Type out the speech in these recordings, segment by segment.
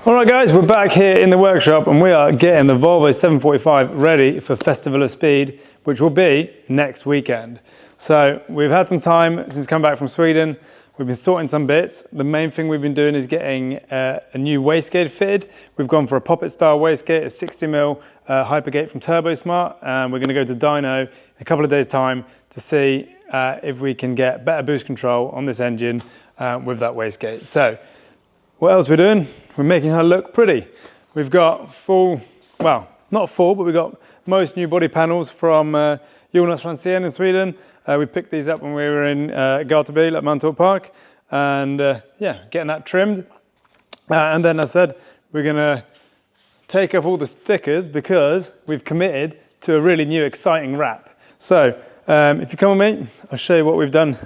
All right guys, we're back here in the workshop and we are getting the Volvo 745 ready for Festival of Speed, which will be next weekend. So we've had some time since coming back from Sweden. We've been sorting some bits. The main thing we've been doing is getting a new wastegate fitted. We've gone for a poppet style wastegate, a 60mm HyperGate from Turbosmart, and we're going to go to Dyno in a couple of days time to see if we can get better boost control on this engine with that wastegate. So what else we're doing? We're making her look pretty. We've got full, well, not full, but we've got most new body panels from Jonas Franzén in Sweden. We picked these up when we were in Gatebil at Mantorp Park, and yeah, getting that trimmed. And then I said we're gonna take off all the stickers because we've committed to a really new exciting wrap. So if you come with me, I'll show you what we've done,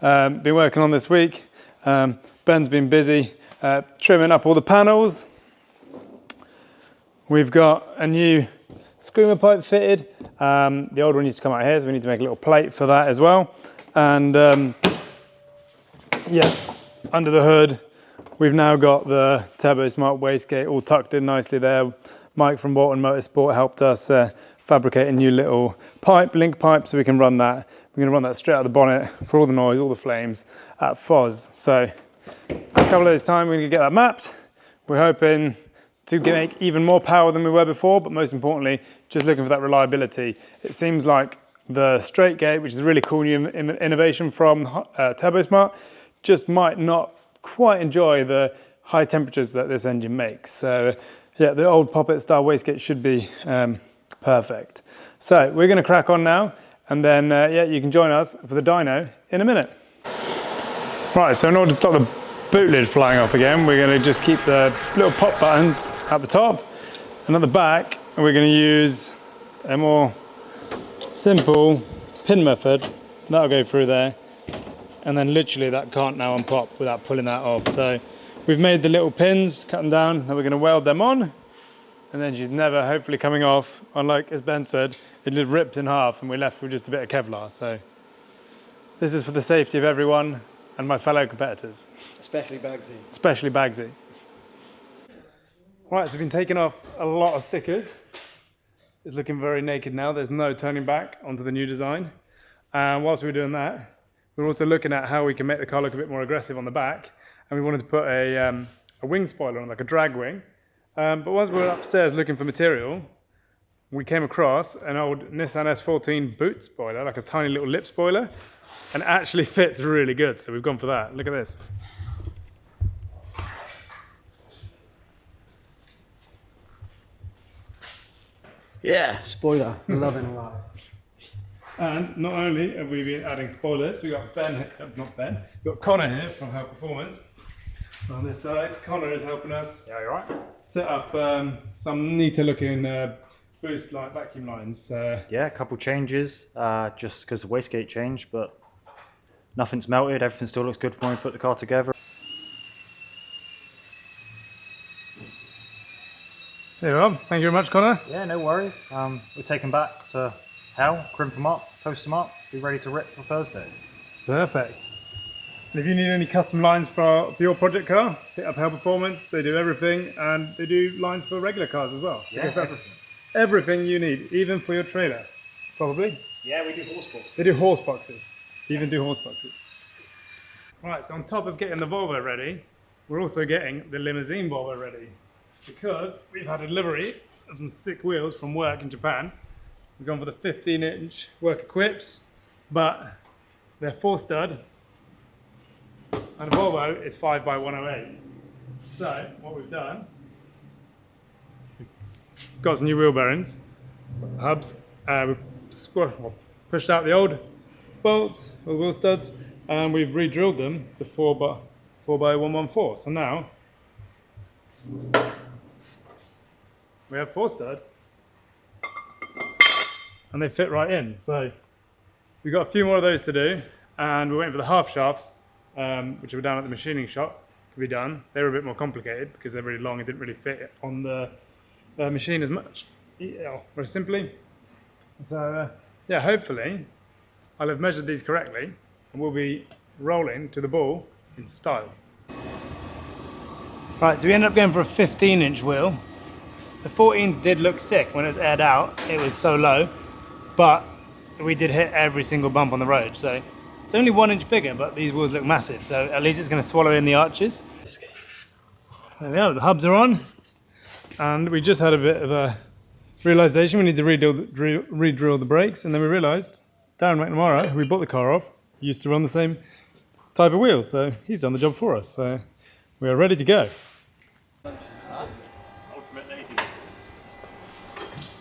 been working on this week. Ben's been busy trimming up all the panels. We've got a new screamer pipe fitted. The old one used to come out here, so we need to make a little plate for that as well. And yeah, under the hood, we've now got the Turbosmart wastegate all tucked in nicely there. Mike from Bolton Motorsport helped us fabricate a new little pipe, link pipe, so we can run that. We're going to run that straight out of the bonnet for all the noise, all the flames at FOS. So a couple of days time, we're going to get that mapped. We're hoping to make even more power than we were before, but most importantly, just looking for that reliability. It seems like the straight gate, which is a really cool new innovation from Turbosmart, just might not quite enjoy the high temperatures that this engine makes. So yeah, the old poppet style wastegate should be perfect. So we're going to crack on now, and then yeah, you can join us for the dyno in a minute. Right, so in order to stop the boot lid flying off again, we're going to just keep the little pop buttons at the top, and at the back we're going to use a more simple pin method. That'll go through there, and then literally that can't now unpop without pulling that off. So we've made the little pins, cut them down, and we're going to weld them on, and then she's never hopefully coming off. Unlike, as Ben said, it just ripped in half and we're left with just a bit of Kevlar. So this is for the safety of everyone and my fellow competitors. Especially Bagsy. Especially Bagsy. Right, so we've been taking off a lot of stickers. It's looking very naked now. There's no turning back onto the new design. And whilst we were doing that, we were also looking at how we can make the car look a bit more aggressive on the back. And we wanted to put a wing spoiler on, like a drag wing. But once we were upstairs looking for material, we came across an old Nissan S14 boot spoiler, like a tiny little lip spoiler, and it actually fits really good. So we've gone for that. Look at this. Yeah, spoiler. Loving a lot. And not only have we been adding spoilers, we got we've got Connor here from Her Performance on this side. Connor is helping us set up some neater looking boost light vacuum lines. Yeah, a couple changes, just because the wastegate changed, but nothing's melted, everything still looks good when we put the car together. There you are. Thank you very much, Connor. Yeah, no worries. We're taking back to hell, crimp them up, post them up, be ready to rip for Thursday. Perfect. And if you need any custom lines for your project car, hit up Hell Performance. They do everything, and they do lines for regular cars as well. Yeah, everything you need, even for your trailer, probably. Yeah, we do horse boxes. They do horse boxes. Even do horse boxes. Right, so on top of getting the Volvo ready, we're also getting the limousine Volvo ready, because we've had a delivery of some sick wheels from work in Japan. We've gone for the 15-inch work equips, but they're 4-stud, and the Volvo is 5x108. So what we've done, we've got some new wheel bearings, hubs. We've pushed out the old bolts or wheel studs, and we've re-drilled them to 4x114. So now we have 4-stud, and they fit right in. So we've got a few more of those to do, and we're waiting for the half shafts, which were down at the machining shop, to be done. They were a bit more complicated because they're really long and didn't really fit on the machine as much, very simply. So yeah, hopefully I'll have measured these correctly and we'll be rolling to the ball in style. Right, so we ended up going for a 15-inch wheel. The 14s did look sick when it was aired out. It was so low, but we did hit every single bump on the road. So it's only 1 inch bigger, but these wheels look massive. So at least it's going to swallow in the arches. There we go, the hubs are on. And we just had a bit of a realization we need to re-drill the brakes. And then we realized Darren McNamara, who we bought the car off, used to run the same type of wheel. So he's done the job for us. So we are ready to go.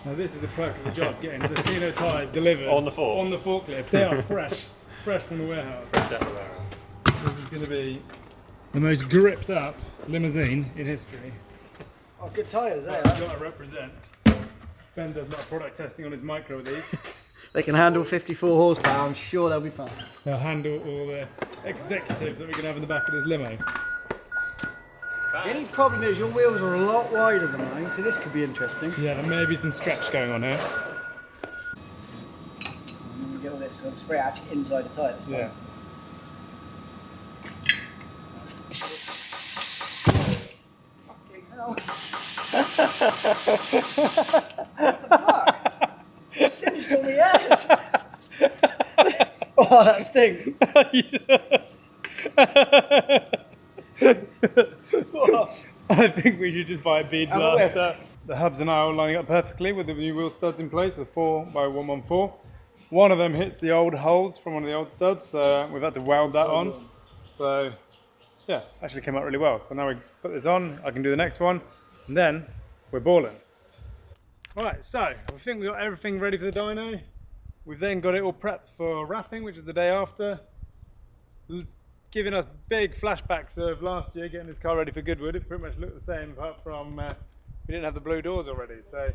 Now this is the perk of the job, getting the Dyno tyres delivered on the forklift. They are fresh from the warehouse. Fresh out of the warehouse. This is going to be the most gripped up limousine in history. Oh, good tyres there. I've got to represent. Ben does a lot of product testing on his micro with these. They can handle 54 horsepower, I'm sure they'll be fine. They'll handle all the executives that we're going to have in the back of this limo. The only problem is your wheels are a lot wider than mine, so this could be interesting. Yeah, there may be some stretch going on here. And you get all this sort of spray actually inside the tyres. Yeah. Fucking hell. Singed on the ass. Oh, that stinks. I think we should just buy a bead blaster. The hubs and I are lining up perfectly with the new wheel studs in place, the 4x114. One of them hits the old holes from one of the old studs, so we've had to weld that on. So yeah, actually came out really well. So now we put this on, I can do the next one, and then we're balling. Right, so I think we've got everything ready for the dyno. We've then got it all prepped for wrapping, which is the day after. Giving us big flashbacks of last year getting this car ready for Goodwood. It pretty much looked the same apart from we didn't have the blue doors already. So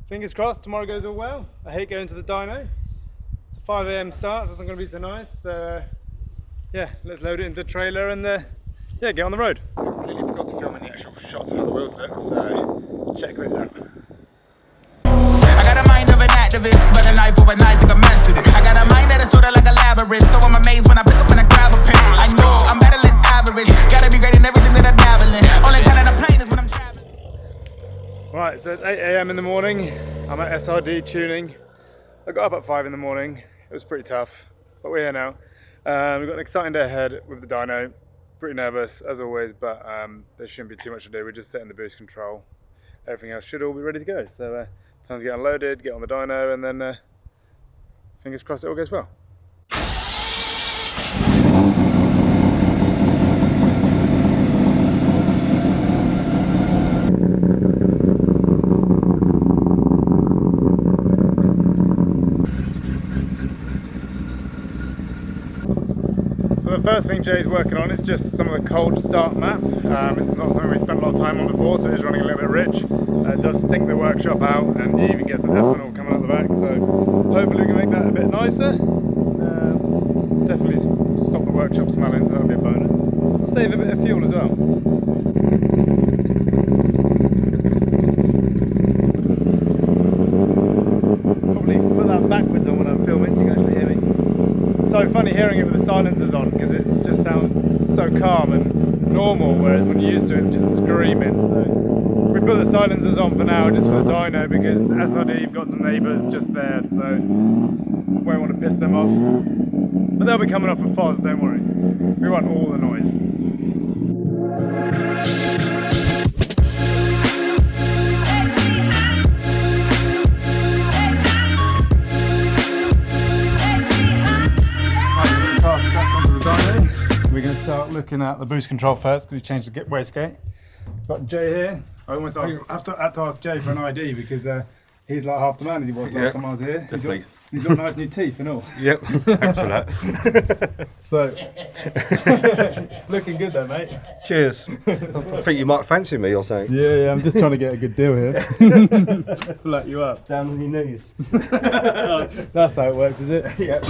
fingers crossed tomorrow goes all well. I hate going to the dyno. It's a 5 AM start, so it's not going to be so nice. So yeah, let's load it into the trailer and yeah, get on the road. So I completely forgot to film any actual shots of how the wheels look, so check this out. I got a mind of an activist, but a knife over night think I mastered it. I got a mind that is sorta like a labyrinth, so I'm amazed when I pick up and I grab a pen. I know I'm battling average, gotta be great in everything that I dabble in. Only time that I plane is when I'm traveling. Right, so it's 8 AM in the morning. I'm at SRD tuning. I got up at 5 in the morning. It was pretty tough, but we're here now. We've got an exciting day ahead with the dyno. Pretty nervous as always, but there shouldn't be too much to do. We're just setting the boost control. Everything else should all be ready to go. So time to get unloaded, get on the dyno, and then fingers crossed it all goes well. So the first thing Jay's working on is just some of the cold start map. It's not something we spent a lot of time on before, so it's running a little bit rich. It does stink the workshop out, and you even get some ethanol coming out the back, so hopefully we can make that a bit nicer. Definitely stop the workshop smelling, so that'll be a bonus. Save a bit of fuel as well. Probably put that backwards on when I'm filming so you can actually hear me. It's so funny hearing it with the silencers on because it just sounds so calm and normal, whereas when you're used to it, just screaming. So we put the silencers on for now, just for the dyno, because SRD, you've got some neighbours just there, so won't want to piss them off. But they'll be coming off for Foz, don't worry. We want all the noise. We're going to start looking at the boost control first because we changed the wastegate. Got Jay here. I almost have to ask Jay for an ID because he's like half the man he was last time I was here. He's got nice new teeth and all. Yep, thanks for that. So, looking good though, mate. Cheers. I think you might fancy me or something. Yeah, I'm just trying to get a good deal here. Flat you up. Down on your knees. That's how it works, is it? Yep.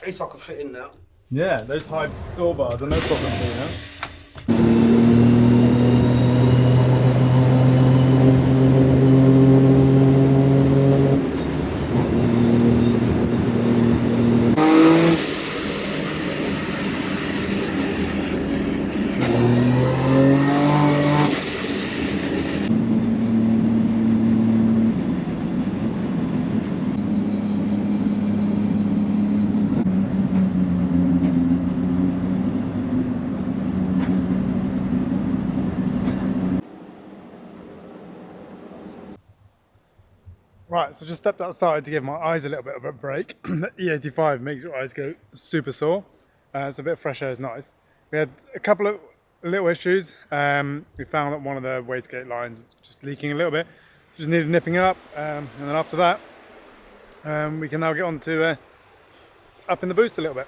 At least I can fit in now. Yeah, those high door bars are no problem for you now. Right, so just stepped outside to give my eyes a little bit of a break. The E85 makes your eyes go super sore, so a bit of fresh air is nice. We had a couple of little issues. We found that one of the wastegate lines just leaking a little bit, just needed nipping up, and then after that, we can now get on to up in the boost a little bit.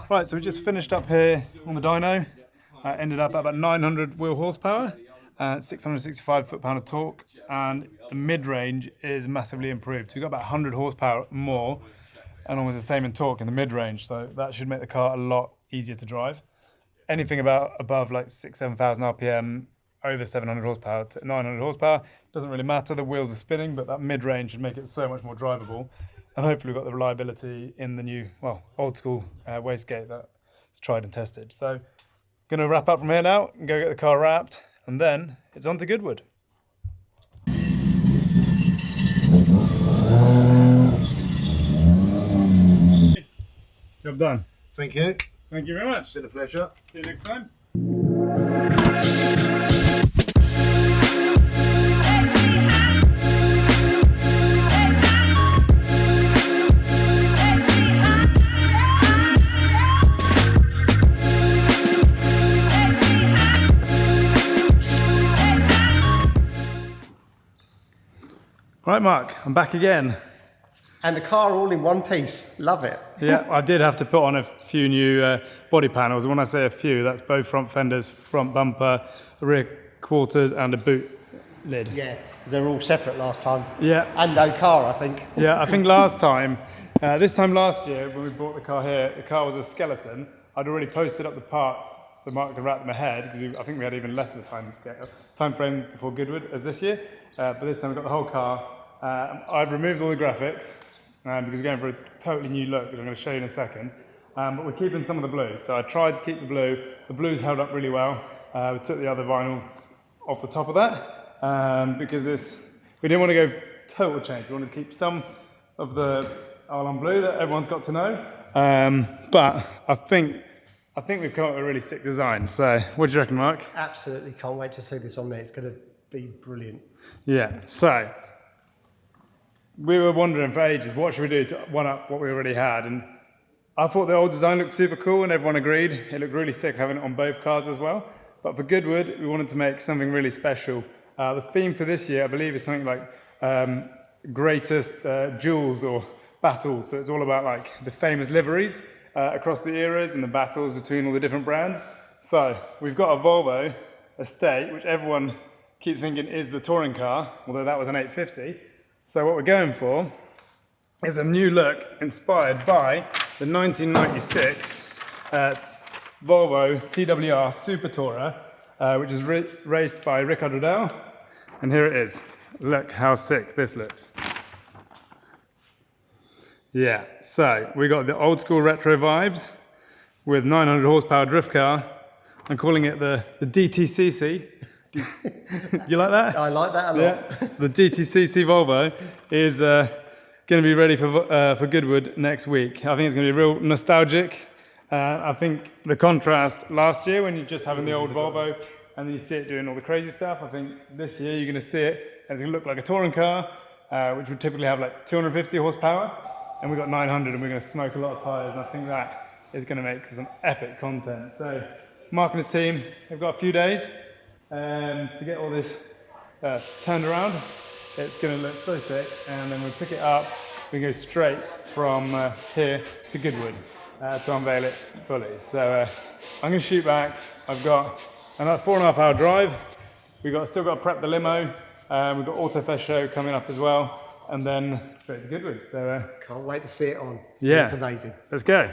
Right, so we just finished up here on the dyno. Ended up at about 900 wheel horsepower, 665 foot-pound of torque, and the mid-range is massively improved. So we've got about 100 horsepower more, and almost the same in torque in the mid-range. So that should make the car a lot easier to drive. Anything above like 7,000 RPM, over 700 horsepower to 900 horsepower, doesn't really matter. The wheels are spinning, but that mid-range should make it so much more drivable. And hopefully we've got the reliability in the new, well, old school wastegate that's tried and tested. So going to wrap up from here now and go get the car wrapped, and then it's on to Goodwood. Job done. Thank you. Thank you very much. It's been a pleasure. See you next time. Right, Mark, I'm back again. And the car all in one piece. Love it. Yeah, I did have to put on a few new body panels. When I say a few, that's both front fenders, front bumper, rear quarters, and a boot lid. Yeah, because they were all separate last time. Yeah. And no car, I think. Yeah, I think last time, this time last year, when we bought the car here, the car was a skeleton. I'd already posted up the parts so Mark could wrap them ahead, because I think we had even less of a time frame before Goodwood as this year. But this time we've got the whole car. I've removed all the graphics because we're going for a totally new look, which I'm going to show you in a second. But we're keeping some of the blues. So I tried to keep the blue. The blues held up really well. We took the other vinyl off the top of that because we didn't want to go total change. We wanted to keep some of the Arlon blue that everyone's got to know. But I think we've come up with a really sick design. So what do you reckon, Mark? Absolutely can't wait to see this on there. It's going to be brilliant. Yeah, so we were wondering for ages, what should we do to one-up what we already had? And I thought the old design looked super cool, and everyone agreed. It looked really sick having it on both cars as well. But for Goodwood, we wanted to make something really special. The theme for this year, I believe, is something like greatest duels or battles. So it's all about like the famous liveries across the eras and the battles between all the different brands. So we've got a Volvo estate, which everyone keeps thinking is the touring car, although that was an 850. So what we're going for is a new look inspired by the 1996 Volvo TWR Super Tourer, which is raced by Rickard Riddell. And here it is. Look how sick this looks. Yeah, so we got the old school retro vibes with 900 horsepower drift car. I'm calling it the DTCC. You like that? I like that a lot. Yeah. So the DTCC Volvo is going to be ready for Goodwood next week. I think it's going to be real nostalgic. I think the contrast last year when you're just having the old Volvo and then you see it doing all the crazy stuff, I think this year you're going to see it and it's going to look like a touring car, which would typically have like 250 horsepower. And we've got 900 and we're going to smoke a lot of tyres, and I think that is going to make for some epic content. So Mark and his team have got a few days to get all this turned around. It's going to look so sick, and then we pick it up, we go straight from here to Goodwood to unveil it fully. So I'm going to shoot back. I've got another 4.5 hour drive. We've still got to prep the limo. We've got Autofest show coming up as well. And then straight to Goodwood. So Can't wait to see it on. It's yeah, amazing. Let's go.